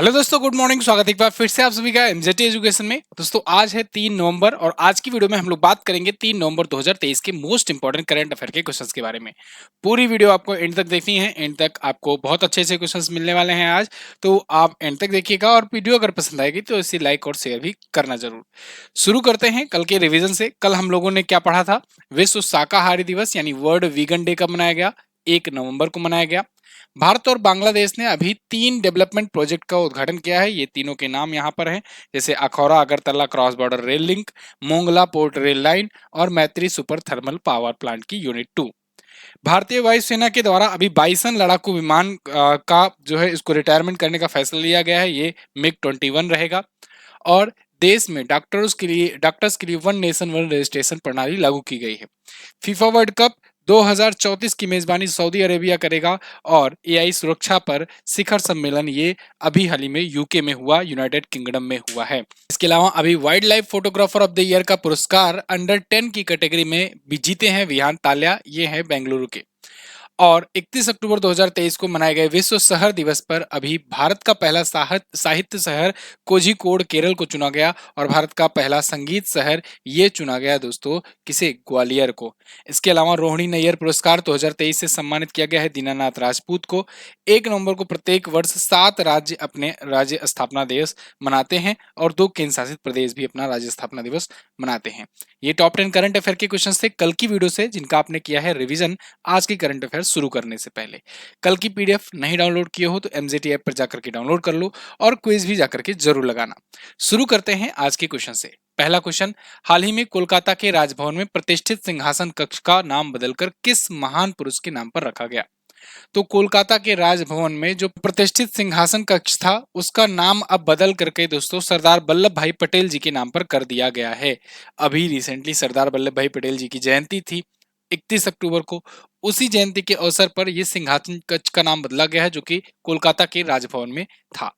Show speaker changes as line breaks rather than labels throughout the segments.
Hello दोस्तों, good morning. स्वागत है एक बार फिर से आप सभी का एमजेटी एजुकेशन में। दोस्तों आज है 3 नवंबर और आज की वीडियो में हम लोग बात करेंगे 3 नवंबर 2023 के मोस्ट इंपॉर्टेंट करंट अफेयर के क्वेश्चंस के बारे में। पूरी वीडियो आपको एंड तक देखनी है। एंड तक आपको बहुत अच्छे अच्छे क्वेश्चंस मिलने वाले हैं आज, तो आप एंड तक देखिएगा और वीडियो अगर पसंद आएगी तो इसे लाइक और शेयर भी करना जरूर। शुरू करते हैं कल के रिविजन से। कल हम लोगों ने क्या पढ़ा था? विश्व शाकाहारी दिवस यानी वर्ल्ड वीगन डे कब मनाया गया? 1 नवंबर को मनाया गया। भारत और बांग्लादेश ने अभी 3 डेवलपमेंट प्रोजेक्ट का उद्घाटन किया है। ये तीनों के नाम यहाँ पर हैं, जैसे Akhaura Agartala cross border rail link, Mongla port rail line और मैत्री सुपर थर्मल पावर प्लांट की यूनिट 2। भारतीय वायुसेना के द्वारा अभी बाइसन लड़ाकू विमान का जो है इसको रिटायरमेंट करने का फैसला लिया गया है। ये मिग 21 रहेगा। और देश में डॉक्टर्स के लिए वन नेशन वन रजिस्ट्रेशन प्रणाली लागू की गई है। फीफा वर्ल्ड कप 2034 की मेजबानी सऊदी अरेबिया करेगा। और एआई सुरक्षा पर शिखर सम्मेलन ये अभी हाल ही में यूके में हुआ, यूनाइटेड किंगडम में हुआ है। इसके अलावा अभी wild life photographer of the year का पुरस्कार अंडर 10 की कैटेगरी में भी जीते हैं विहान ताल्या, ये है बेंगलुरु के। और 31 अक्टूबर 2023 को मनाए गए विश्व शहर दिवस पर अभी भारत का पहला साहित्य शहर कोझिकोड केरल को चुना गया और भारत का पहला संगीत शहर ये चुना गया दोस्तों, किसे? ग्वालियर को। इसके अलावा रोहिणी नैयर पुरस्कार 2023 से सम्मानित किया गया है दीनानाथ राजपूत को। 1 नवंबर को प्रत्येक वर्ष 7 राज्य अपने राज्य स्थापना दिवस मनाते हैं और 2 केंद्र शासित प्रदेश भी अपना राज्य स्थापना दिवस मनाते हैं। ये टॉप 10 करंट अफेयर के क्वेश्चन थे कल की वीडियो से, जिनका आपने किया है रिवीजन आज की करंट अफेयर शुरू करने से पहले। कल की पीडीएफ नहीं डाउनलोड किए हो तो एमजेटी ऐप पर जाकर के डाउनलोड कर लो और क्विज भी जाकर के जरूर लगाना। शुरू करते हैं आज के क्वेश्चन से। पहला क्वेश्चन, हाल ही में कोलकाता के राजभवन में प्रतिष्ठित सिंहासन कक्ष का नाम बदलकर किस महान पुरुष के नाम पर रखा गया? तो कोलकाता के राजभवन में जो प्रतिष्ठित सिंहासन कक्ष था उसका नाम अब बदल करके दोस्तों सरदार वल्लभ भाई पटेल जी के नाम पर कर दिया गया है। अभी रिसेंटली सरदार वल्लभ भाई पटेल जी की जयंती थी 31 अक्टूबर को। उसी जयंती के अवसर पर यह सिंहासन कक्ष का नाम बदला गया है, जो कि कोलकाता के राजभवन में था।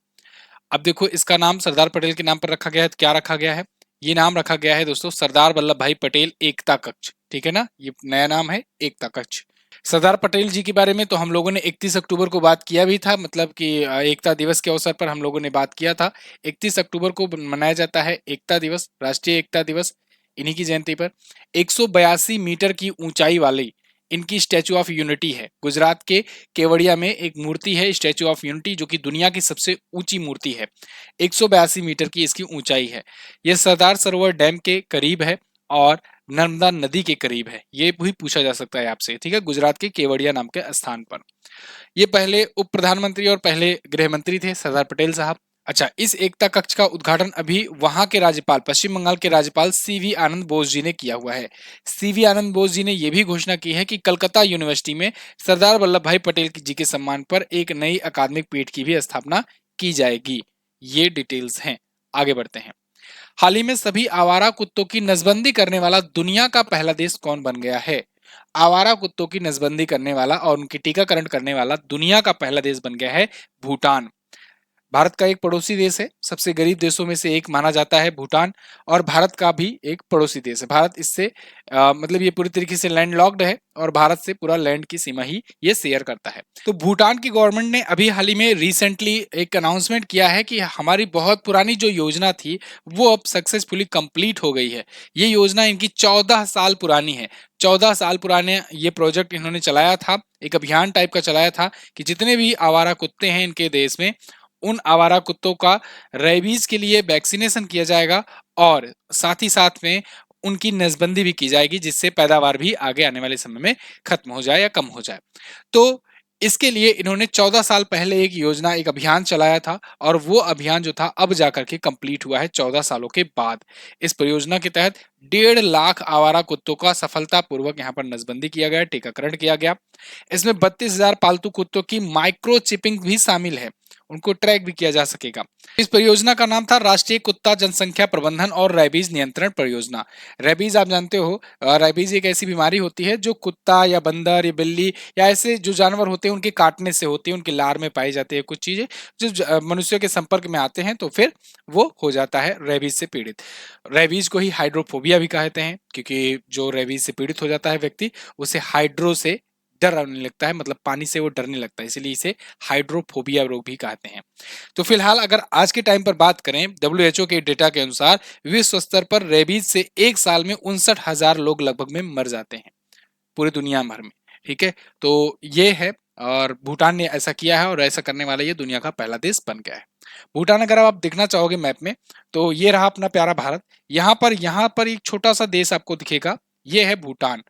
अब देखो, इसका नाम सरदार पटेल के नाम पर रखा गया है, तो क्या रखा गया है? ये नाम रखा गया है दोस्तों सरदार वल्लभ भाई पटेल एकता कक्ष। ठीक है ना, ये नया नाम है एकता कक्ष। सरदार पटेल जी के बारे में तो हम लोगों ने 31 अक्टूबर को बात किया भी था, मतलब कि एकता दिवस के अवसर पर हम लोगों ने बात किया था। 31 अक्टूबर को मनाया जाता है एकता दिवस, राष्ट्रीय एकता दिवस, इन्हीं की जयंती पर। 182 मीटर की ऊंचाई वाली इनकी स्टैचू ऑफ यूनिटी है। गुजरात के केवड़िया में एक मूर्ति है स्टैचू ऑफ यूनिटी, जो कि दुनिया की सबसे ऊंची मूर्ति है। 182 मीटर की इसकी ऊंचाई है। यह सरदार सरोवर डैम के करीब है और नर्मदा नदी के करीब है। ये भी पूछा जा सकता है आपसे, ठीक है, गुजरात के केवड़िया नाम के स्थान पर। ये पहले उप प्रधानमंत्री और पहले गृह मंत्री थे सरदार पटेल साहब। अच्छा, इस एकता कक्ष का उद्घाटन अभी वहां के राज्यपाल, पश्चिम बंगाल के राज्यपाल सीवी आनंद बोस जी ने किया हुआ है। सीवी आनंद बोस जी ने यह भी घोषणा की है कि कलकत्ता यूनिवर्सिटी में सरदार वल्लभ भाई पटेल जी के सम्मान पर एक नई अकादमिक पीठ की भी स्थापना की जाएगी। ये डिटेल्स हैं। आगे बढ़ते हैं। हाल ही में सभी आवारा कुत्तों की नसबंदी करने वाला दुनिया का पहला देश कौन बन गया है? आवारा कुत्तों की नसबंदी करने वाला और उनकी टीकाकरण करने वाला दुनिया का पहला देश बन गया है भूटान। भारत का एक पड़ोसी देश है, सबसे गरीब देशों में से एक माना जाता है भूटान, और भारत का भी एक पड़ोसी देश है। भारत इससे मतलब ये पूरी तरीके से लैंड लॉक्ड है और भारत से पूरा लैंड की सीमा ही ये शेयर करता है। तो भूटान की गवर्नमेंट ने अभी हाल ही में रिसेंटली एक अनाउंसमेंट किया है कि हमारी बहुत पुरानी जो योजना थी वो अब सक्सेसफुली कंप्लीट हो गई है। ये योजना इनकी 14 साल पुरानी है। 14 साल पुराने ये प्रोजेक्ट इन्होंने चलाया था, एक अभियान टाइप का चलाया था कि जितने भी आवारा कुत्ते हैं इनके देश में, उन आवारा कुत्तों का रेबीज के लिए वैक्सीनेशन किया जाएगा और साथ ही साथ में उनकी नसबंदी भी की जाएगी, जिससे पैदावार भी आगे आने वाले समय में खत्म हो जाए या कम हो जाए। तो इसके लिए इन्होंने 14 साल पहले एक योजना, एक अभियान चलाया था और वो अभियान जो था अब जाकर के कंप्लीट हुआ है 14 सालों के बाद। इस परियोजना के तहत 1.5 लाख आवारा कुत्तों का सफलतापूर्वक यहाँ पर नसबंदी किया गया, टीकाकरण किया गया। इसमें 32,000 पालतू कुत्तों की माइक्रो चिपिंग भी शामिल है, उनको ट्रैक भी किया जा सकेगा। इस परियोजना का नाम था राष्ट्रीय कुत्ता जनसंख्या प्रबंधन और रेबीज नियंत्रण परियोजना। रेबीज आप जानते हो, रेबीज एक ऐसी बीमारी होती है जो कुत्ता या बंदर या बिल्ली या ऐसे जो जानवर होते हैं उनके काटने से होती है, उनके लार में पाई जाती है कुछ चीजें जो मनुष्यों के संपर्क में आते हैं तो फिर वो हो जाता है रेबीज से पीड़ित। रेबीज को ही हाइड्रोफोबिया भी कहते हैं, क्योंकि जो रेबीज से पीड़ित हो जाता है व्यक्ति उसे हाइड्रो से डर आने लगता है, मतलब पानी से वो डरने लगता है, इसलिए इसे हाइड्रोफोबिया रोग भी कहते हैं। तो फिलहाल अगर आज के टाइम पर बात करें, WHO के डेटा के अनुसार विश्व स्तर पर रेबीज से एक साल में 59,000 लोग लगभग में मर जाते हैं पूरी दुनिया भर में। ठीक है, तो ये है, और भूटान ने ऐसा किया है और ऐसा करने वाला ये दुनिया का पहला देश बन गया है। भूटान अगर आप देखना चाहोगे मैप में, तो ये रहा अपना प्यारा भारत। यहाँ पर एक छोटा सा देश आपको दिखेगा, ये है भूटान।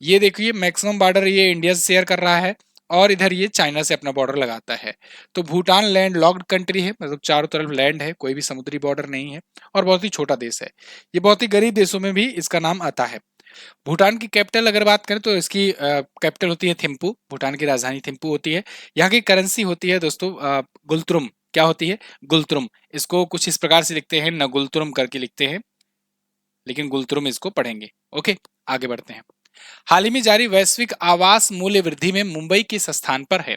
ये देखिए मैक्सिमम बॉर्डर ये इंडिया से शेयर कर रहा है, और इधर ये चाइना से अपना बॉर्डर लगाता है। तो भूटान लैंड लॉक्ड कंट्री है, मतलब चारों तरफ लैंड है, कोई भी समुद्री बॉर्डर नहीं है, और बहुत ही छोटा देश है। ये बहुत ही गरीब देशों में भी इसका नाम आता है। भूटान की कैपिटल अगर बात करें तो इसकी कैपिटल होती है थिम्पू, भूटान की राजधानी थिम्पू होती है। यहाँ की करेंसी होती है दोस्तों गुलतुरुम। क्या होती है? गुलतुरुम। इसको कुछ इस प्रकार से लिखते हैं, न गुलतुरुम करके लिखते हैं, लेकिन गुलतुरुम इसको पढ़ेंगे। ओके, आगे बढ़ते हैं। हाल ही में जारी वैश्विक आवास मूल्य वृद्धि में मुंबई किस स्थान पर है?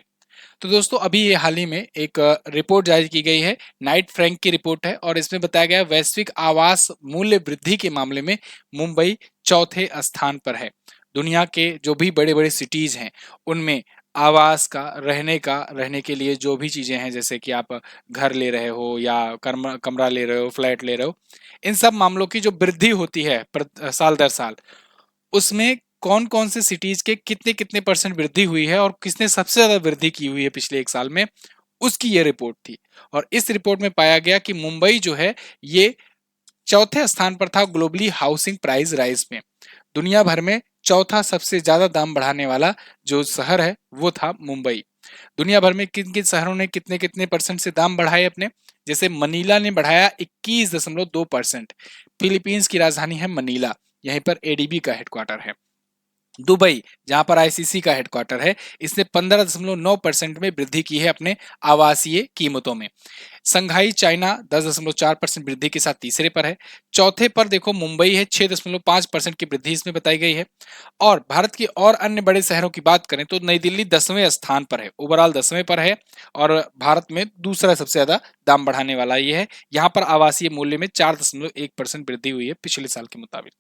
तो दोस्तों अभी ये हाल ही में एक रिपोर्ट जारी की गई है, नाइट फ्रैंक की रिपोर्ट है, और इसमें बताया गया है वैश्विक आवास मूल्य वृद्धि के मामले में मुंबई चौथे स्थान पर है। दुनिया के जो भी बड़े बड़े सिटीज हैं उनमें आवास का, रहने के लिए जो भी चीजें हैं, जैसे कि आप घर ले रहे हो या कमरा ले रहे हो, फ्लैट ले रहे हो, इन सब मामलों की जो वृद्धि होती है साल दर साल, उसमें कौन कौन से सिटीज के कितने कितने परसेंट वृद्धि हुई है और किसने सबसे ज्यादा वृद्धि की हुई है पिछले एक साल में, उसकी ये रिपोर्ट थी। और इस रिपोर्ट में पाया गया कि मुंबई जो है ये चौथे स्थान पर था ग्लोबली हाउसिंग प्राइस राइज में। दुनिया भर में चौथा सबसे ज्यादा दाम बढ़ाने वाला जो शहर है वो था मुंबई। दुनिया भर में किन किन शहरों ने कितने कितने परसेंट से दाम बढ़ाए अपने? जैसे मनीला ने बढ़ाया 21.2%। फिलीपींस की राजधानी है मनीला, यहीं पर एडीबी का हेडक्वार्टर है। दुबई, जहां पर आईसीसी का हेडक्वार्टर है, इसने 15.9% में वृद्धि की है अपने आवासीय कीमतों में। संघाई चाइना 10.4% वृद्धि के साथ तीसरे पर है। चौथे पर देखो मुंबई है, 6.5% की वृद्धि इसमें बताई गई है। और भारत के और अन्य बड़े शहरों की बात करें तो नई दिल्ली 10वें स्थान पर है, ओवरऑल 10वें पर है, और भारत में दूसरा सबसे ज्यादा दाम बढ़ाने वाला ये है। यहाँ पर आवासीय मूल्य में 4.1% वृद्धि हुई है पिछले साल के मुताबिक।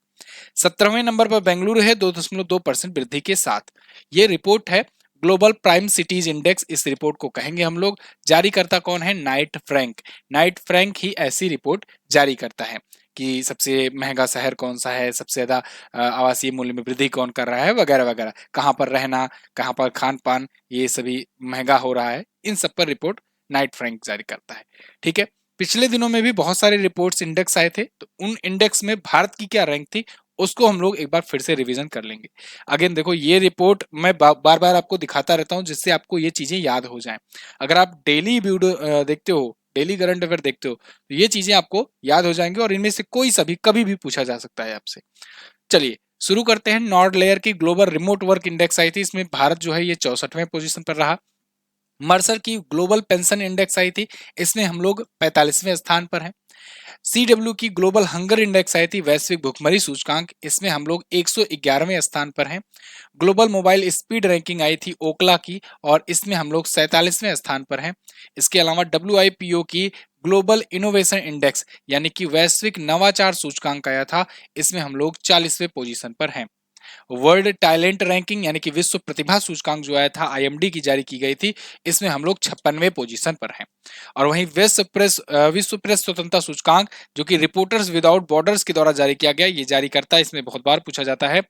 17वें नंबर पर बेंगलुरु है 2.2% वृद्धि के साथ। ये रिपोर्ट है ग्लोबल प्राइम सिटीज इंडेक्स, इस रिपोर्ट को कहेंगे हम लोग। जारी करता कौन है? Knight Frank. नाइट फ्रैंक ही ऐसी रिपोर्ट जारी करता है कि सबसे महंगा शहर कौन सा है, सबसे ज्यादा आवासीय मूल्य में वृद्धि कौन कर रहा है, वगैरह वगैरह, कहाँ पर रहना, कहाँ पर खान पान ये सभी महंगा हो रहा है, इन सब पर रिपोर्ट नाइट फ्रैंक जारी करता है। ठीक है, पिछले दिनों में भी बहुत सारे रिपोर्ट्स इंडेक्स आए थे, तो उन इंडेक्स में भारत की क्या रैंक थी उसको हम लोग एक बार फिर से रिवीजन कर लेंगे। अगेन देखो ये रिपोर्ट मैं बार बार आपको दिखाता रहता हूँ जिससे आपको ये चीजें याद हो जाएं। अगर आप डेली वीडियो देखते हो, डेली करंट अफेयर देखते हो, तो ये चीजें आपको याद हो जाएंगी, और इनमें से कोई सा भी कभी भी पूछा जा सकता है आपसे। चलिए शुरू करते हैं। नॉर्ड लेयर की ग्लोबल रिमोट वर्क इंडेक्स आई थी, इसमें भारत जो है ये 64वें पोजीशन पर रहा। मर्सर की ग्लोबल पेंशन इंडेक्स आई थी, इसमें हम लोग 45वें स्थान पर हैं। सीडब्ल्यू की ग्लोबल हंगर इंडेक्स आई थी, वैश्विक भुखमरी सूचकांक, इसमें हम लोग 111वें स्थान पर हैं। ग्लोबल मोबाइल स्पीड रैंकिंग आई थी ओकला की, और इसमें हम लोग 47वें स्थान पर हैं। इसके अलावा डब्ल्यूआईपीओ की ग्लोबल इनोवेशन इंडेक्स यानी कि वैश्विक नवाचार सूचकांक आया था, इसमें हम लोग 40वें पोजीशन पर हैं। वर्ल्ड टैलेंट रैंकिंग यानी कि विश्व प्रतिभा सूचकांक जो आया था, आईएमडी की जारी की गई थी, इसमें हम लोग 56वें पोजीशन पर हैं। और वहीं विश्व प्रेस स्वतंत्रता सूचकांक जो कि रिपोर्टर्स विदाउट बॉर्डर्स के द्वारा जारी किया गया, ये जारी करता है, इसमें बहुत बार पूछा जाता है।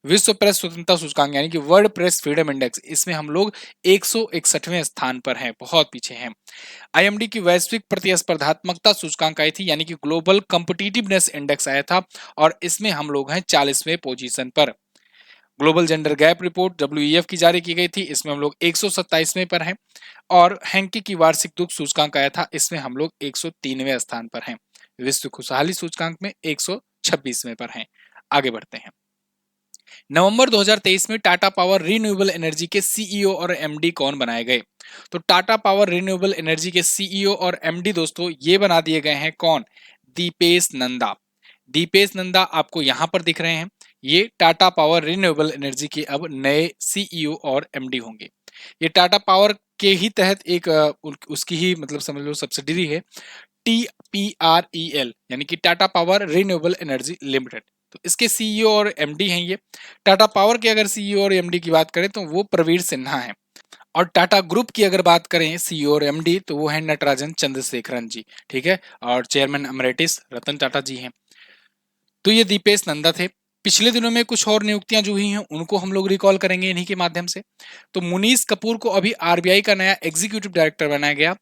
विश्व प्रेस स्वतंत्रता सूचकांक यानी कि वर्ल्ड प्रेस फ्रीडम इंडेक्स, इसमें हम लोग 161वें स्थान पर हैं, बहुत पीछे हैं। आईएमडी की वैश्विक प्रतिस्पर्धात्मकता सूचकांक आई थी यानी कि ग्लोबल कॉम्पिटिटिवनेस इंडेक्स आया था, और इसमें हम लोग हैं 40वें पोजीशन पर। Global gender gap report WEF की जारी की गई थी, इसमें हम लोग 127वें पर हैं। और हैंकी की वार्षिक दुख सूचकांक आया था, इसमें हम लोग 103वें स्थान पर हैं। विश्व खुशहाली सूचकांक में 126वें पर हैं। आगे बढ़ते हैं। नवंबर 2023 में टाटा पावर रिन्यूएबल एनर्जी के सीईओ और एमडी कौन बनाए गए? तो टाटा पावर रिन्यूएबल एनर्जी के सीईओ और एमडी दोस्तों ये बना दिए गए हैं कौन? दीपेश नंदा। दीपेश नंदा आपको यहां पर दिख रहे हैं, ये टाटा पावर रिन्यूएबल एनर्जी के अब नए सीईओ और एमडी होंगे। ये टाटा पावर के ही तहत एक उसकी ही मतलब समझ लो सब्सिडरी है, TPREL यानी कि Tata power renewable energy limited. तो इसके सीईओ और एमडी हैं ये। टाटा पावर के अगर सीईओ और एमडी की बात करें तो वो प्रवीर सिन्हा है। और टाटा ग्रुप की अगर बात करें सीईओ और एमडी तो वो है नटराजन चंद्रशेखरन जी, ठीक है। और चेयरमैन एमरेटिस रतन टाटा जी हैं। तो ये दीपेश नंदा थे। पिछले दिनों में कुछ और नियुक्तियां जो हुई हैं उनको हम लोग रिकॉल करेंगे इन्हीं के माध्यम से। तो मुनीश कपूर को अभी आरबीआई का नया एग्जीक्यूटिव डायरेक्टर बनाया गया।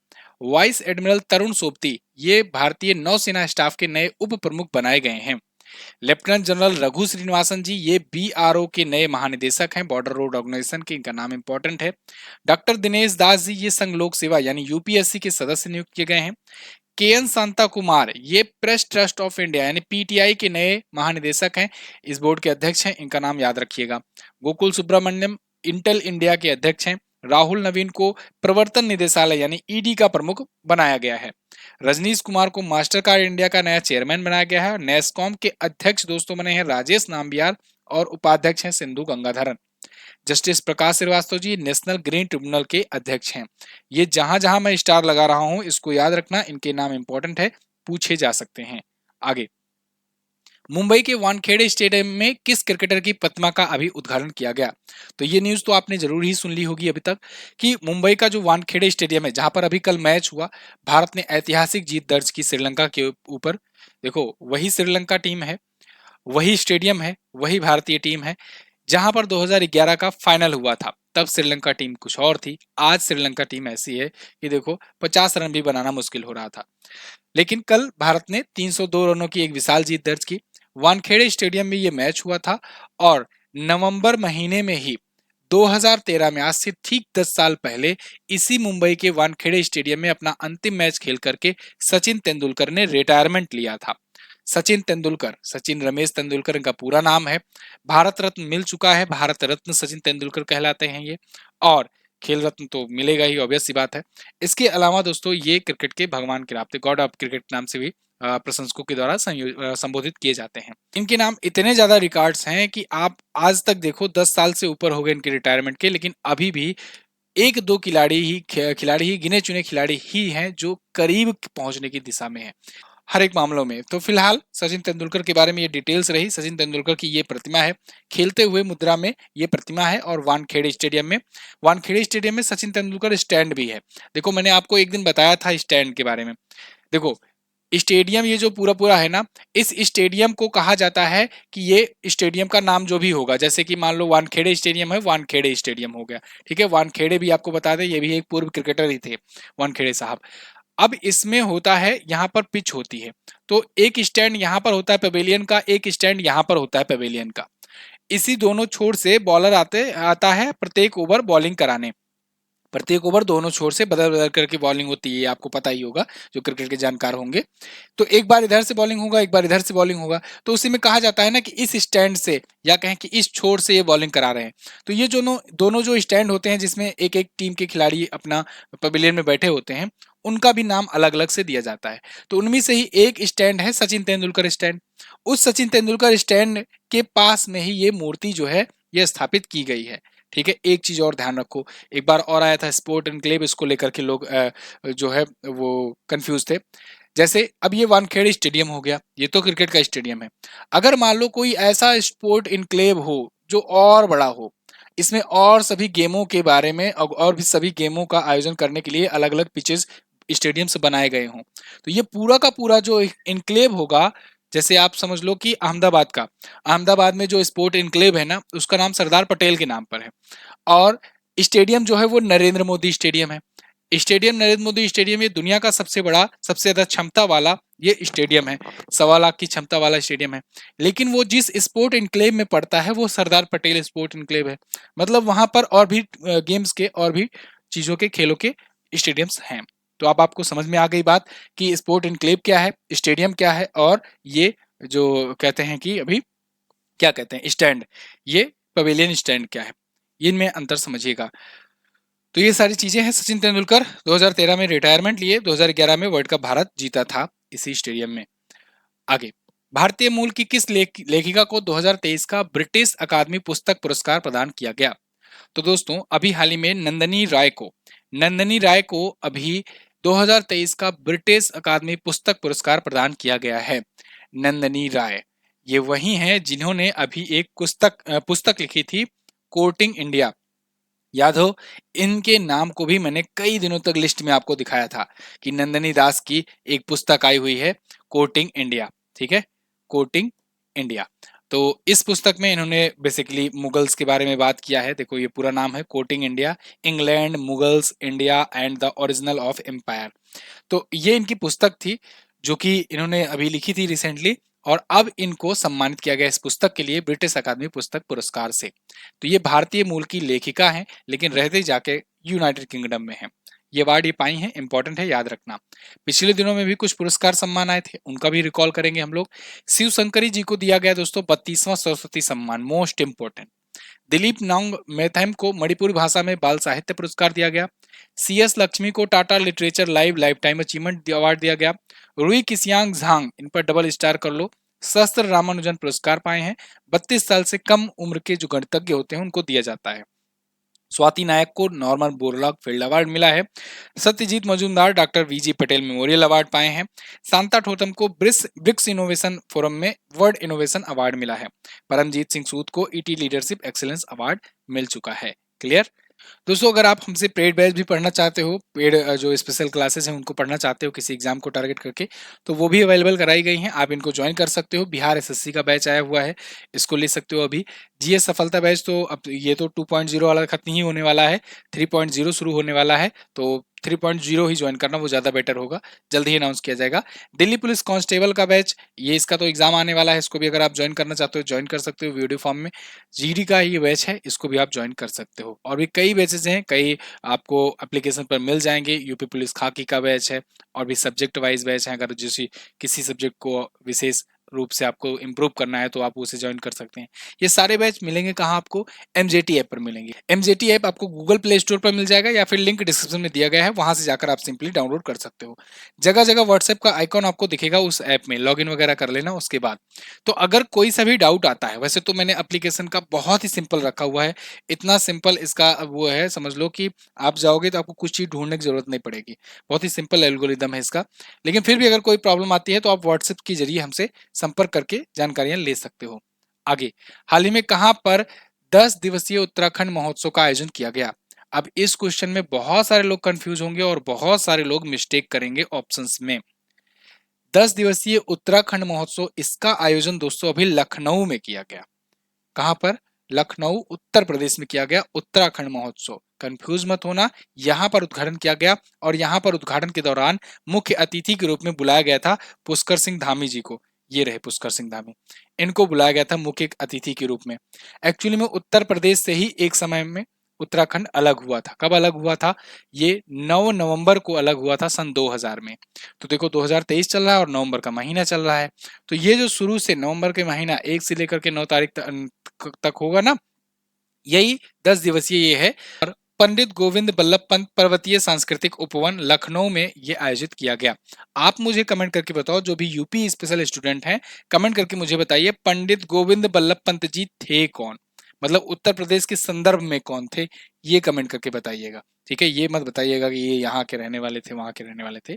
वाइस एडमिरल तरुण सोबती ये भारतीय नौसेना स्टाफ के नए उप प्रमुख बनाए गए हैं। लेफ्टिनेंट जनरल रघु श्रीनिवासन जी ये बीआरओ के नए महानिदेशक हैं, बॉर्डर रोड ऑर्गेनाइजेशन के, इनका नाम इंपॉर्टेंट है। डॉक्टर दिनेश दास जी ये संघ लोक सेवा यानी यूपीएससी के सदस्य नियुक्त किए गए हैं। केएन शांता कुमार ये प्रेस ट्रस्ट ऑफ इंडिया यानी पीटीआई के नए महानिदेशक हैं, इस बोर्ड के अध्यक्ष हैं, इनका नाम याद रखिएगा। गोकुल सुब्रमण्यम इंटेल इंडिया के अध्यक्ष हैं। राहुल नवीन को प्रवर्तन निदेशालय यानी ईडी का प्रमुख बनाया गया है। रजनीश कुमार को मास्टर कार्ड इंडिया का नया चेयरमैन बनाया गया है। नेस्कॉम के अध्यक्ष दोस्तों बने हैं राजेश नाम्बियार और उपाध्यक्ष हैं सिंधु गंगाधरन। जस्टिस प्रकाश Srivastava ji national green tribunal के अध्यक्ष हैं। ये जहां जहां मैं स्टार लगा रहा हूं इसको याद रखना, इनके नाम इंपॉर्टेंट है, पूछे जा सकते हैं। आगे, मुंबई के वानखेड़े स्टेडियम में किस क्रिकेटर की प्रतिमा का अभी उद्घाटन किया गया? तो ये न्यूज तो आपने जरूर ही सुन ली होगी अभी तक कि मुंबई का जो वानखेड़े स्टेडियम है जहां पर अभी कल मैच हुआ, भारत ने ऐतिहासिक जीत दर्ज की श्रीलंका के ऊपर। देखो वही श्रीलंका टीम है, वही स्टेडियम है, वही भारतीय टीम है जहां पर 2011 का फाइनल हुआ था। तब श्रीलंका टीम कुछ और थी, आज श्रीलंका टीम ऐसी है कि देखो 50 रन भी बनाना मुश्किल हो रहा था। लेकिन कल भारत ने 302 रनों की एक विशाल जीत दर्ज की। वानखेड़े स्टेडियम में ये मैच हुआ था और नवंबर महीने में ही 2013 में, आज से ठीक 10 साल पहले, इसी मुंबई के वानखेड़े स्टेडियम में अपना अंतिम मैच खेल करके सचिन तेंदुलकर ने रिटायरमेंट लिया था। सचिन तेंदुलकर, सचिन रमेश तेंदुलकर इनका पूरा नाम है। भारत रत्न मिल चुका है, भारत रत्न सचिन तेंदुलकर कहलाते हैं ये, और खेल रत्न तो मिलेगा ही, ऑब्वियस सी बात है। इसके अलावा दोस्तों ये क्रिकेट के भगवान कहलाते, गॉड ऑफ क्रिकेट नाम से भी प्रशंसकों के द्वारा संबोधित किए जाते हैं। इनके नाम इतने ज्यादा रिकॉर्ड्स हैं कि आप आज तक देखो 10 साल से ऊपर हो गए इनके रिटायरमेंट के, लेकिन अभी भी एक दो खिलाड़ी ही गिने चुने खिलाड़ी ही हैं जो करीब पहुंचने की दिशा में है हर एक मामलों में। तो फिलहाल सचिन तेंदुलकर के बारे में ये डिटेल्स रही। सचिन तेंदुलकर की ये प्रतिमा है, खेलते हुए मुद्रा में ये प्रतिमा है, और वानखेड़े स्टेडियम में सचिन तेंदुलकर स्टैंड भी है। देखो मैंने आपको एक दिन बताया था स्टैंड के बारे में। देखो स्टेडियम ये जो पूरा पूरा है ना, इस स्टेडियम को कहा जाता है कि ये स्टेडियम का नाम जो भी होगा, जैसे कि मान लो वानखेड़े स्टेडियम है, वानखेड़े स्टेडियम हो गया, ठीक है। वानखेड़े भी आपको बता दें ये भी एक पूर्व क्रिकेटर ही थे, वानखेड़े साहब। अब इसमें होता है यहाँ पर पिच होती है, तो एक स्टैंड यहाँ पर होता है पवेलियन का, एक स्टैंड यहाँ पर होता है पवेलियन का। इसी दोनों छोर से बॉलर आता है प्रत्येक ओवर बॉलिंग कराने। प्रत्येक ओवर दोनों छोर से बदल बदल करके बॉलिंग होती है, आपको पता ही होगा जो क्रिकेट के जानकार होंगे। तो एक बार इधर से बॉलिंग होगा, एक बार इधर से बॉलिंग होगा, तो उसी में कहा जाता है ना कि इस स्टैंड से, या कहें कि इस छोर से ये बॉलिंग करा रहे हैं। तो ये दोनों जो स्टैंड होते हैं जिसमें एक एक टीम के खिलाड़ी अपना पवेलियन में बैठे होते हैं, उनका भी नाम अलग अलग से दिया जाता है। तो उनमें से ही एक स्टैंड है सचिन तेंदुलकर स्टैंड। उस सचिन तेंदुलकर स्टैंड के पास में ही ये मूर्ति जो है ये स्थापित की गई है, ठीक है। एक चीज और ध्यान रखो, एक बार और आया था स्पोर्ट एनक्लेव, इसको लेकर के लोग जो है वो कंफ्यूज थे। जैसे अब ये वानखेड़े स्टेडियम हो गया, ये तो क्रिकेट का स्टेडियम है। अगर मान लो कोई ऐसा स्पोर्ट इनक्लेव हो जो और बड़ा हो, इसमें और सभी गेमों के बारे में और भी सभी गेमों का आयोजन करने के लिए अलग अलग पिचेस स्टेडियम्स बनाए गए हों, तो ये पूरा का पूरा जो इनक्लेव होगा, जैसे आप समझ लो कि अहमदाबाद में जो स्पोर्ट इनक्लेव है ना, उसका नाम सरदार पटेल के नाम पर है। और स्टेडियम जो है वो नरेंद्र मोदी स्टेडियम है। नरेंद्र मोदी स्टेडियम ये दुनिया का सबसे बड़ा, सबसे ज्यादा क्षमता वाला ये स्टेडियम है, 1.25 लाख की क्षमता वाला स्टेडियम है। लेकिन वो जिस स्पोर्ट इनक्लेव में पड़ता है वो सरदार पटेल स्पोर्ट इनक्लेव है। मतलब वहां पर और भी गेम्स के और भी चीजों के, खेलों के स्टेडियम्स हैं। तो अब आपको समझ में आ गई बात कि स्पोर्ट इनक्लेव क्या है, स्टेडियम क्या है, और ये जो कहते हैं कि अभी क्या कहते हैं स्टैंड, ये पवेलियन स्टैंड क्या है, इनमें अंतर समझिएगा। तो ये सारी चीजें हैं। सचिन तेंदुलकर 2013 में रिटायरमेंट लिए, 2011 में वर्ल्ड कप भारत जीता था इसी स्टेडियम में। आगे, भारतीय मूल की किस लेखिका को 2023 का ब्रिटिश अकादमी पुस्तक पुरस्कार प्रदान किया गया? तो दोस्तों अभी हाल ही में नंदनी राय को अभी 2023 का ब्रिटिश अकादमी पुस्तक पुरस्कार प्रदान किया गया है। नंदनी राय, ये वही हैं जिन्होंने अभी एक पुस्तक लिखी थी, कोर्टिंग इंडिया। याद हो, इनके नाम को भी मैंने कई दिनों तक लिस्ट में आपको दिखाया था कि नंदनी दास की एक पुस्तक आई हुई है, कोर्टिंग इंडिया। ठीक है, कोर्टिंग इंडिया। तो इस पुस्तक में इन्होंने बेसिकली मुगल्स के बारे में बात किया है। देखो ये पूरा नाम है, courting India, England, Mughals, India and the original of empire. तो ये इनकी पुस्तक थी जो कि इन्होंने अभी लिखी थी रिसेंटली, और अब इनको सम्मानित किया गया इस पुस्तक के लिए ब्रिटिश अकादमी पुस्तक पुरस्कार से। तो ये भारतीय मूल की लेखिका हैं, लेकिन रहते जाके यूनाइटेड किंगडम में हैं। ये अवार्ड ये पाई हैं, इंपॉर्टेंट है, याद रखना। पिछले दिनों में भी कुछ पुरस्कार सम्मान आए थे, उनका भी रिकॉल करेंगे हम लोग। शिव शंकरी जी को दिया गया दोस्तों 32वां सरस्वती सम्मान, मोस्ट इंपोर्टेंट। दिलीप नाउंग मेहता को मणिपुरी भाषा में बाल साहित्य पुरस्कार दिया गया। सीएस लक्ष्मी को Tata literature life time achievement award दिया गया। रुई किसियांग झांग, इन पर डबल स्टार कर लो, सहस्त्र रामानुजन पुरस्कार पाए हैं। 32 साल से कम उम्र के जो गणितज्ञ होते हैं उनको दिया जाता है। स्वाति नायक को नॉर्मन बोरलॉग फील्ड अवार्ड मिला है। Satyajit Majumdar doctor VG Patel memorial award पाए हैं। सांता ठोथम को ब्रिक्स इनोवेशन फोरम में वर्ल्ड इनोवेशन अवार्ड मिला है। परमजीत सिंह सूद को ईटी लीडरशिप एक्सीलेंस अवार्ड मिल चुका है। क्लियर दोस्तों, अगर आप हमसे पेड बैच भी पढ़ना चाहते हो, पेड जो स्पेशल क्लासेस हैं उनको पढ़ना चाहते हो किसी एग्जाम को टारगेट करके, तो वो भी अवेलेबल कराई गई हैं, आप इनको ज्वाइन कर सकते हो। बिहार एसएससी का बैच आया हुआ है, इसको ले सकते हो अभी। जीएस सफलता बैच तो अब ये तो 2.0 वाला खत्म ही होने वाला है, 3.0 शुरू होने वाला है, तो 3.0 ही ज्वाइन करना वो ज़्यादा बेटर होगा, जल्दी ही अनाउंस किया जाएगा। दिल्ली पुलिस कांस्टेबल का बैच, ये इसका तो एग्जाम आने वाला है, इसको भी अगर आप ज्वाइन करना चाहते हो ज्वाइन कर सकते हो वीडियो फॉर्म में। जीडी का ये बैच है, इसको भी आप ज्वाइन कर सकते हो। और भी कई बैचेस हैं, कई आपको एप्लीकेशन पर मिल जाएंगे। यूपी पुलिस खाकी का बैच है, और भी सब्जेक्ट वाइज बैच है। अगर किसी सब्जेक्ट को विशेष रूप से आपको इम्प्रूव करना है तो आप उसे ज्वाइन कर सकते हैं। ये सारे बैच मिलेंगे कहाँ आपको? एमजेटी ऐप पर मिलेंगे। एमजेटी ऐप आपको गूगल प्ले स्टोर पर मिल जाएगा, या फिर लिंक डिस्क्रिप्शन में दिया गया है, वहां से जाकर आप सिंपली डाउनलोड कर सकते हो। जगह जगह व्हाट्सएप का आइकॉन आपको दिखेगा उस ऐप में, लॉगिन वगैरह कर लेना उसके बाद। तो अगर कोई सा भी डाउट आता है, वैसे तो मैंने एप्लीकेशन का बहुत ही सिंपल रखा हुआ है, इतना सिंपल इसका वो है, समझ लो कि आप जाओगे तो आपको कुछ चीज ढूंढने की जरूरत नहीं पड़ेगी, बहुत ही सिंपल एल्गोरिदम है इसका। लेकिन फिर भी अगर कोई प्रॉब्लम आती है तो आप व्हाट्सएप के जरिए हमसे संपर्क करके जानकारियां ले सकते हो। आगे, हाल ही में कहां पर 10 दिवसीय उत्तराखंड महोत्सव का आयोजन किया गया? अब इस क्वेश्चन में बहुत सारे लोग कंफ्यूज होंगे और बहुत सारे लोग मिस्टेक करेंगे ऑप्शंस में। 10 दिवसीय उत्तराखंड महोत्सव, इसका आयोजन दोस्तों अभी लखनऊ में किया गया। कहां पर? लखनऊ उत्तर प्रदेश में किया गया उत्तराखंड महोत्सव। कंफ्यूज मत होना, यहां पर उद्घाटन किया गया, और यहां पर उद्घाटन के दौरान मुख्य अतिथि के रूप में बुलाया गया था पुष्कर सिंह धामी जी को। ये रहे पुष्कर सिंह धामी, इनको बुलाया गया था मुख्य अतिथि के रूप में। एक्चुअली में उत्तर प्रदेश से ही एक समय में उत्तराखंड अलग हुआ था। कब अलग हुआ था? ये 9 नवंबर को अलग हुआ था सन 2000 में। तो देखो 2023 चल रहा है और नवंबर का महीना चल रहा है, तो ये जो शुरू से नवंबर के महीना 1 से लेकर के 9 तारीख तक होगा ना, यही 10 दिवसीय ये है। और पंडित गोविंद बल्लभ पंत पर्वतीय सांस्कृतिक उपवन लखनऊ में ये आयोजित किया गया। आप मुझे कमेंट करके बताओ, जो भी यूपी स्पेशल स्टूडेंट हैं, कमेंट करके मुझे बताइए पंडित गोविंद बल्लभ पंत जी थे कौन, मतलब उत्तर प्रदेश के संदर्भ में कौन थे, ये कमेंट करके बताइएगा। ठीक है, ये मत बताइएगा कि ये यहाँ के रहने वाले थे, वहां के रहने वाले थे।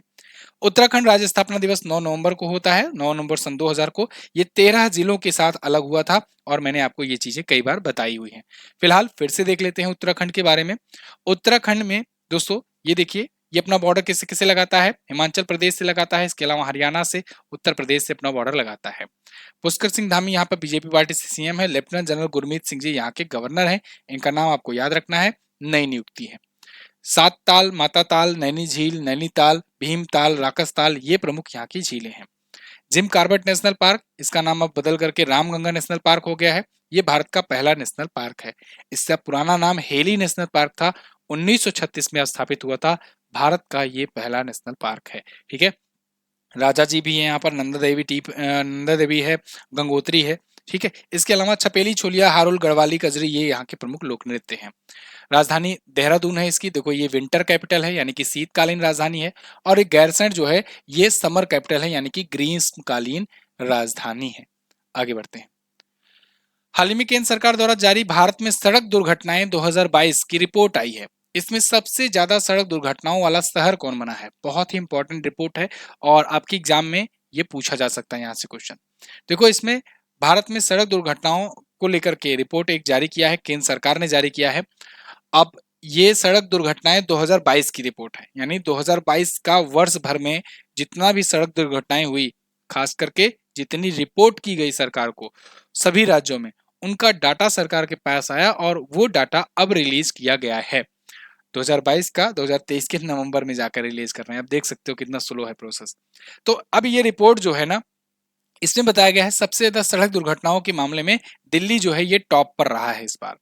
उत्तराखंड राज्य स्थापना दिवस 9 नवंबर को होता है, 9 नवंबर सन 2000 को। ये 13 जिलों के साथ अलग हुआ था, और मैंने आपको ये चीजें कई बार बताई हुई हैं। फिलहाल फिर से देख लेते हैं उत्तराखंड के बारे में। उत्तराखंड में दोस्तों ये देखिए, ये अपना बॉर्डर किससे किससे लगाता है? हिमाचल प्रदेश से लगाता है, इसके अलावा हरियाणा से, उत्तर प्रदेश से अपना बॉर्डर लगाता है। पुष्कर सिंह धामी यहाँ पर बीजेपी पार्टी से सीएम है। लेफ्टिनेंट जनरल गुरमीत सिंह जी यहाँ के गवर्नर हैं। इनका नाम आपको याद रखना है, नई नियुक्ति है। सात ताल, माता ताल, नैनी झील, नैनीताल, भीमताल, राकसताल, ये प्रमुख यहाँ की झीलें हैं। जिम कॉर्बेट नेशनल पार्क, इसका नाम अब बदल करके रामगंगा नेशनल पार्क हो गया है। ये भारत का पहला नेशनल पार्क है। इससे पुराना नाम हेली नेशनल पार्क था, 1936 में स्थापित हुआ था। भारत का ये पहला नेशनल पार्क है। ठीक है, राजा जी भी है यहाँ पर, नंदा देवी है, गंगोत्री है। ठीक है, इसके अलावा छपेली, छोलिया, हारुल, गढ़वाली, कजरी, ये यहाँ के प्रमुख लोक नृत्य हैं। राजधानी देहरादून है इसकी, देखो ये विंटर कैपिटल है, यानी कि शीतकालीन राजधानी है। और एक गैरसैंण जो है ये समर कैपिटल है, यानी कि ग्रीष्मकालीन राजधानी है। आगे बढ़ते हैं। हाल ही में केंद्र सरकार द्वारा जारी भारत में सड़क दुर्घटनाएं 2022 की रिपोर्ट आई है। इसमें सबसे ज्यादा सड़क दुर्घटनाओं वाला शहर कौन बना है? बहुत ही इंपॉर्टेंट रिपोर्ट है, और आपके एग्जाम में ये पूछा जा सकता है यहाँ से क्वेश्चन। देखो इसमें भारत में सड़क दुर्घटनाओं को लेकर के रिपोर्ट एक जारी किया है, केंद्र सरकार ने जारी किया है। अब ये सड़क दुर्घटनाएं 2022 की रिपोर्ट है, यानी 2022 का वर्ष भर में जितना भी सड़क दुर्घटनाएं हुई, खास करके जितनी रिपोर्ट की गई सरकार को सभी राज्यों में, उनका डाटा सरकार के पास आया और वो डाटा अब रिलीज किया गया है। 2022 का 2023 के नवंबर में जाकर रिलीज कर रहे हैं। अब देख सकते हो कितना स्लो है प्रोसेस। तो अब ये रिपोर्ट जो है ना, इसमें बताया गया है सबसे ज्यादा सड़क दुर्घटनाओं के मामले में दिल्ली जो है ये टॉप पर रहा है इस बार।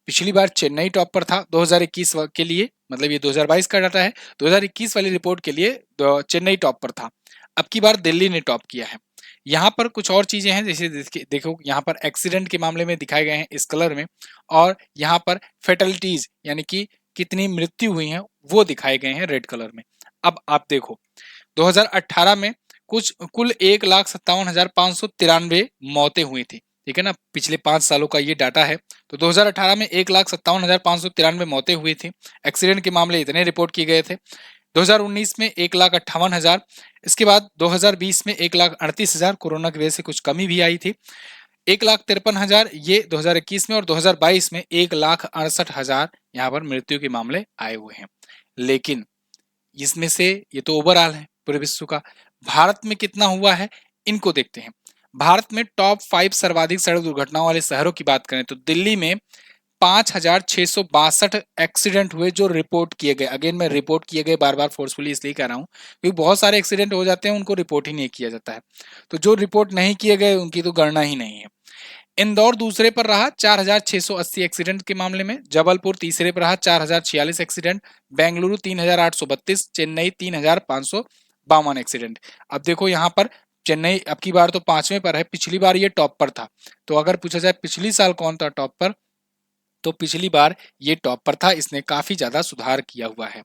पिछली बार चेन्नई टॉप पर था 2021 के लिए, मतलब ये 2022 का डाटा है, 2021 वाली रिपोर्ट के लिए चेन्नई टॉप पर था। अब की बार दिल्ली ने टॉप किया है। यहाँ पर कुछ और चीजें हैं, जैसे देखो यहाँ पर एक्सीडेंट के मामले में दिखाए गए हैं इस कलर में, और यहाँ पर फेटलिटीज यानी कि कितनी मृत्यु हुई है वो दिखाए गए हैं रेड कलर में। अब आप देखो 2018 में कुल 1,57,593 मौतें हुई थी, ठीक है ना, पिछले 5 सालों का ये डाटा है। तो 2018 में 1,57,593 मौतें हुई थी, एक्सीडेंट के मामले इतने रिपोर्ट किए गए थे। 2019 में 1,58,000, इसके बाद 2020 में 1,38,000, कोरोना की वजह से कुछ कमी भी आई थी, 1,53,000 ये 2021 में, और 2022 में 1,68,000 यहाँ पर मृत्यु के मामले आए हुए हैं। लेकिन इसमें से ये तो ओवरऑल है पूरे विश्व का, भारत में कितना हुआ है इनको देखते हैं। भारत में टॉप 5 सर्वाधिक सड़क दुर्घटनाओं वाले शहरों की बात करें तो दिल्ली में 5,662 एक्सीडेंट हुए जो रिपोर्ट किए गए। अगेन मैं रिपोर्ट किए गए बार बार फोर्सफुली इसलिए कह रहा हूं क्योंकि बहुत सारे एक्सीडेंट हो जाते हैं उनको रिपोर्ट ही नहीं किया जाता है, तो जो रिपोर्ट नहीं किए गए उनकी तो गणना ही नहीं है। इंदौर दूसरे पर रहा 4,680 एक्सीडेंट के मामले में, जबलपुर तीसरे पर रहा 4,046 एक्सीडेंट, बेंगलुरु 3,832, चेन्नई 3,552 एक्सीडेंट। अब देखो यहाँ पर चेन्नई अब की बार तो 5वें पर है, पिछली बार ये टॉप पर था। तो अगर पूछा जाए पिछली साल कौन था टॉप पर, तो पिछली बार ये टॉप पर था, इसने काफी ज्यादा सुधार किया हुआ है।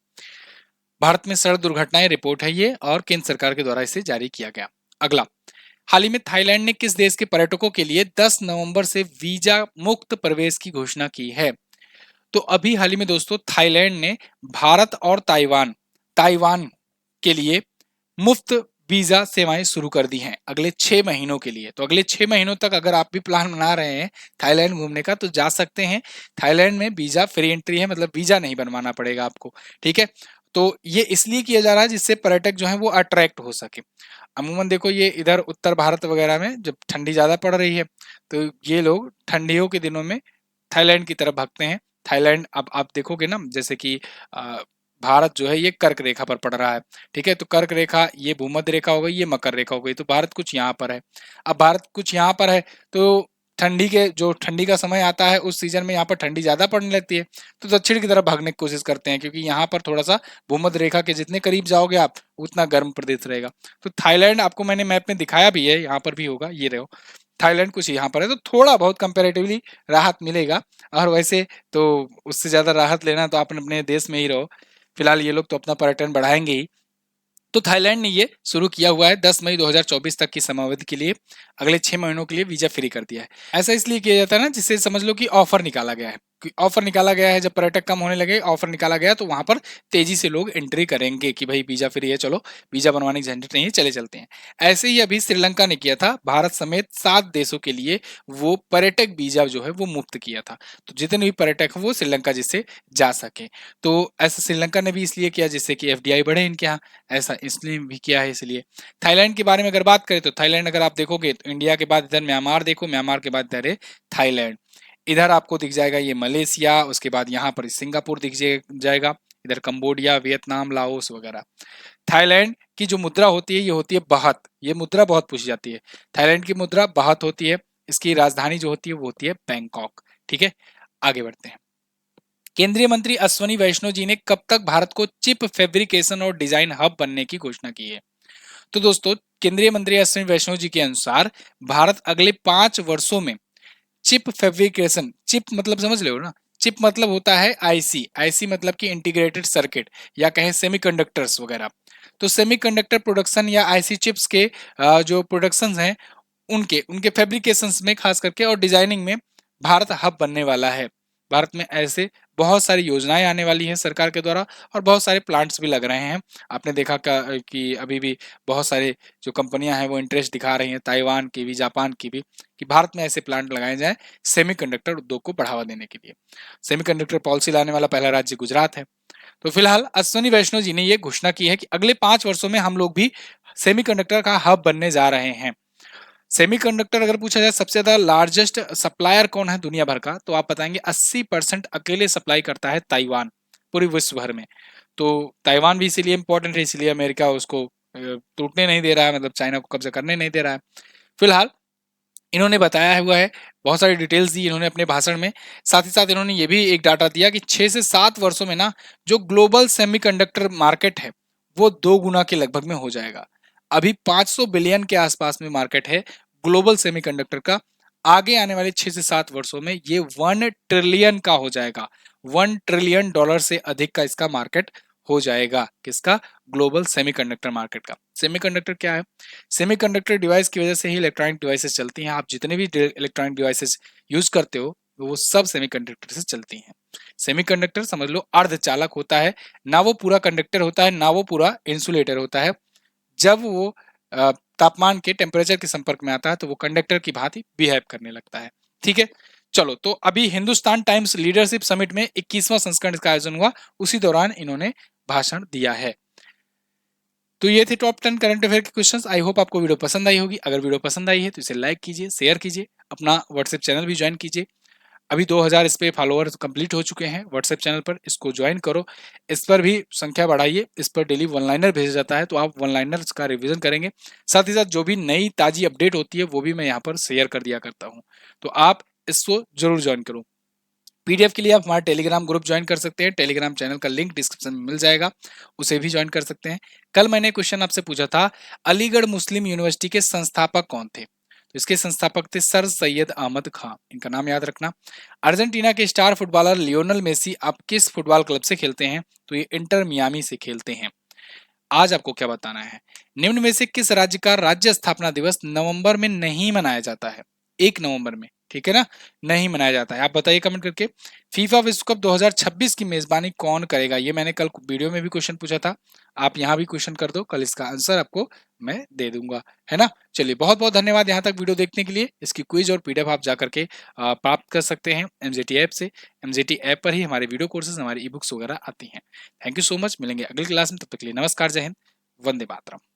भारत में सड़क दुर्घटनाएं रिपोर्ट है ये, और केंद्र सरकार के द्वारा इसे जारी किया गया। अगला, हाल ही में थाईलैंड ने किस देश के पर्यटकों के लिए 10 नवंबर से वीजा मुक्त प्रवेश की घोषणा की है? तो अभी हाल ही में दोस्तों थाईलैंड ने भारत और ताइवान के लिए मुफ्त वीजा सेवाएं शुरू कर दी हैं अगले 6 महीनों के लिए। तो अगले 6 महीनों तक अगर आप भी प्लान बना रहे हैं थाईलैंड घूमने का तो जा सकते हैं। थाईलैंड में वीजा फ्री एंट्री है, मतलब वीजा नहीं बनवाना पड़ेगा आपको, ठीक है। तो ये इसलिए किया जा रहा है जिससे पर्यटक जो है वो अट्रैक्ट हो सके। अमूमन देखो ये इधर उत्तर भारत वगैरह में जब ठंडी ज्यादा पड़ रही है तो ये लोग ठंडियों के दिनों में थाईलैंड की तरफ भागते हैं। थाईलैंड अब आप देखोगे ना, जैसे कि भारत जो है ये कर्क रेखा पर पड़ रहा है, ठीक है, तो कर्क रेखा ये भूमध्य रेखा हो गई, ये मकर रेखा हो गई, तो भारत कुछ यहाँ पर है। अब भारत कुछ यहाँ पर है तो ठंडी का समय आता है उस सीजन में यहाँ पर ठंडी ज्यादा पड़ने लगती है, तो दक्षिण की तरफ भागने की कोशिश करते हैं क्योंकि यहाँ पर थोड़ा सा भूमध्य रेखा के जितने करीब जाओगे आप उतना गर्म प्रदेश रहेगा। तो थाईलैंड आपको मैंने मैप में दिखाया भी है, यहाँ पर भी होगा, ये रहो थाईलैंड कुछ यहाँ पर है, तो थोड़ा बहुत कंपेरेटिवली राहत मिलेगा। और वैसे तो उससे ज्यादा राहत लेना तो आप अपने देश में ही रहो, फिलहाल ये लोग तो अपना पर्यटन बढ़ाएंगे ही। तो थाईलैंड ने ये शुरू किया हुआ है 10 मई 2024 तक की समयावधि के लिए, अगले 6 महीनों के लिए वीजा फ्री कर दिया है। ऐसा इसलिए किया जाता है ना जिससे समझ लो कि ऑफर निकाला गया है, ऑफर निकाला गया है, जब पर्यटक कम होने लगे ऑफर निकाला गया तो वहां पर तेजी से लोग एंट्री करेंगे कि भाई वीजा फ्री है, चलो वीजा बनवाने की झंझट नहीं है, चले चलते हैं। ऐसे ही अभी श्रीलंका ने किया था, भारत समेत 7 देशों के लिए वो पर्यटक वीजा जो है वो मुफ्त किया था, तो जितने भी पर्यटक हैं वो श्रीलंका जिससे जा सके। तो ऐसा श्रीलंका ने भी इसलिए किया जिससे कि एफडीआई बढ़े इनके यहाँ, ऐसा इसलिए भी किया है इसलिए। थाईलैंड के बारे में अगर बात करें तो थाईलैंड अगर आप देखोगे तो इंडिया के बाद इधर म्यांमार देखो, म्यांमार के बाद इधर है थाईलैंड, इधर आपको दिख जाएगा ये मलेशिया, उसके बाद यहाँ पर सिंगापुर दिख जाएगा, इधर कंबोडिया, वियतनाम, लाओस वगैरह। थाईलैंड की जो मुद्रा होती है ये होती है बाहत, ये मुद्रा बहुत पूछी जाती है, थाईलैंड की मुद्रा बाहत होती है, इसकी राजधानी जो होती है वो होती है बैंकॉक, ठीक है। आगे बढ़ते हैं। केंद्रीय मंत्री अश्वनी वैष्णव जी ने कब तक भारत को चिप फैब्रिकेशन और डिजाइन हब बनने की घोषणा की है? तो दोस्तों केंद्रीय मंत्री अश्विनी वैष्णव जी के अनुसार भारत अगले 5 वर्षों में चिप फैब्रिकेशन, चिप मतलब समझ रहे हो ना, चिप मतलब होता है आईसी, आईसी मतलब कि इंटीग्रेटेड सर्किट या कहें सेमीकंडक्टर्स वगैरह। तो सेमीकंडक्टर प्रोडक्शन या आईसी चिप्स के जो प्रोडक्शंस हैं उनके फैब्रिकेशंस में खास करके और डिजाइनिंग में भारत हब बनने वाला है। भारत में ऐसे बहुत सारी योजनाएं आने वाली हैं सरकार के द्वारा और बहुत सारे प्लांट्स भी लग रहे हैं। आपने देखा कि अभी भी बहुत सारे जो कंपनियां हैं वो इंटरेस्ट दिखा रही हैं, ताइवान की भी, जापान की भी, कि भारत में ऐसे प्लांट लगाए जाएं सेमीकंडक्टर उद्योग को बढ़ावा देने के लिए। सेमीकंडक्टर पॉलिसी लाने वाला पहला राज्य गुजरात है। तो फिलहाल अश्विनी वैष्णव जी ने ये घोषणा की है कि अगले 5 वर्षों में हम लोग भी सेमीकंडक्टर का हब बनने जा रहे हैं। सेमीकंडक्टर अगर पूछा जाए सबसे ज्यादा लार्जेस्ट सप्लायर कौन है दुनिया भर का, तो आप बताएंगे 80% अकेले सप्लाई करता है ताइवान, पूरे विश्व भर में। तो ताइवान भी इसीलिए इंपॉर्टेंट है, इसीलिए अमेरिका उसको टूटने नहीं दे रहा है, मतलब चाइना को कब्जा करने नहीं दे रहा है। फिलहाल इन्होंने बताया हुआ है, बहुत सारी डिटेल्स दी इन्होंने अपने भाषण में। साथ ही साथ इन्होंने ये भी एक डाटा दिया कि 6 से 7 वर्षों में ना जो ग्लोबल सेमीकंडक्टर मार्केट है वो 2 गुना के लगभग में हो जाएगा। अभी 500 बिलियन के आसपास में मार्केट है ग्लोबल सेमीकंडक्टर का। आगे आने वाले 6 से 7 वर्षों में ये 1 ट्रिलियन का हो जाएगा। $1 ट्रिलियन से अधिक का इसका मार्केट हो जाएगा। किसका? ग्लोबल सेमीकंडक्टर मार्केट का। सेमीकंडक्टर क्या है? सेमीकंडक्टर डिवाइस की वजह से ही इलेक्ट्रॉनिक डिवाइसेस चलती हैं। आप जितने भी इलेक्ट्रॉनिक डिवाइसेस यूज करते हो वो सब सेमीकंडक्टर से चलती हैं। सेमीकंडक्टर समझ लो अर्धचालक होता है, ना वो पूरा कंडक्टर होता है ना वो पूरा इंसुलेटर होता है। जब वो तापमान के टेम्परेचर के संपर्क में आता है तो वो कंडक्टर की भांति बिहेव करने लगता है। ठीक है, चलो, तो अभी हिंदुस्तान टाइम्स लीडरशिप समिट में 21वां संस्करण का आयोजन हुआ, उसी दौरान इन्होंने भाषण दिया है। तो ये थे टॉप 10 करंट अफेयर के क्वेश्चंस। आई होप आपको वीडियो पसंद आई होगी। अगर वीडियो पसंद आई है तो इसे लाइक कीजिए, शेयर कीजिए, अपना व्हाट्सएप चैनल भी ज्वाइन कीजिए। अभी 2000 इस पे फॉलोअर्स कंप्लीट हो चुके हैं व्हाट्सएप चैनल पर, इसको ज्वाइन करो। इस पर भी संख्या बढ़ाइए। इस पर डेली वन लाइनर भेजा जाता है, तो आप वन लाइनर्स का रिवीजन करेंगे। साथ ही साथ जो भी नई ताजी अपडेट होती है वो भी मैं यहाँ पर शेयर कर दिया करता हूँ, तो आप इसको जरूर ज्वाइन करो। पीडीएफ के लिए आप हमारा टेलीग्राम ग्रुप ज्वाइन कर सकते हैं। टेलीग्राम चैनल का लिंक डिस्क्रिप्शन में मिल जाएगा, उसे भी ज्वाइन कर सकते हैं। कल मैंने क्वेश्चन आपसे पूछा था, अलीगढ़ मुस्लिम यूनिवर्सिटी के संस्थापक कौन थे? तो इसके संस्थापक थे सर सैयद अहमद खां, इनका नाम याद रखना। अर्जेंटीना के स्टार फुटबॉलर लियोनल मेसी आप किस फुटबॉल क्लब से खेलते हैं? तो ये इंटर मियामी से खेलते हैं। आज आपको क्या बताना है, निम्न में से किस राज्य का राज्य स्थापना दिवस नवंबर में नहीं मनाया जाता है? 1 नवंबर में, ठीक है ना, नहीं मनाया जाता है। आप बताइए कमेंट करके। फीफा विश्व कप 2026 की मेजबानी कौन करेगा? ये मैंने कल वीडियो में भी क्वेश्चन पूछा था, आप यहाँ भी क्वेश्चन कर दो, कल इसका आंसर आपको मैं दे दूंगा, है ना। चलिए, बहुत बहुत धन्यवाद यहाँ तक वीडियो देखने के लिए। इसकी क्विज और पीडीएफ आप जाकर के प्राप्त कर सकते हैं एमजेटी ऐप से। एमजेटी ऐप पर ही हमारे वीडियो कोर्सेज, हमारी ई बुक्स वगैरह आती हैं। थैंक यू सो मच, मिलेंगे अगली क्लास में, तब तक के लिए नमस्कार, जय हिंद, वंदे मातरम।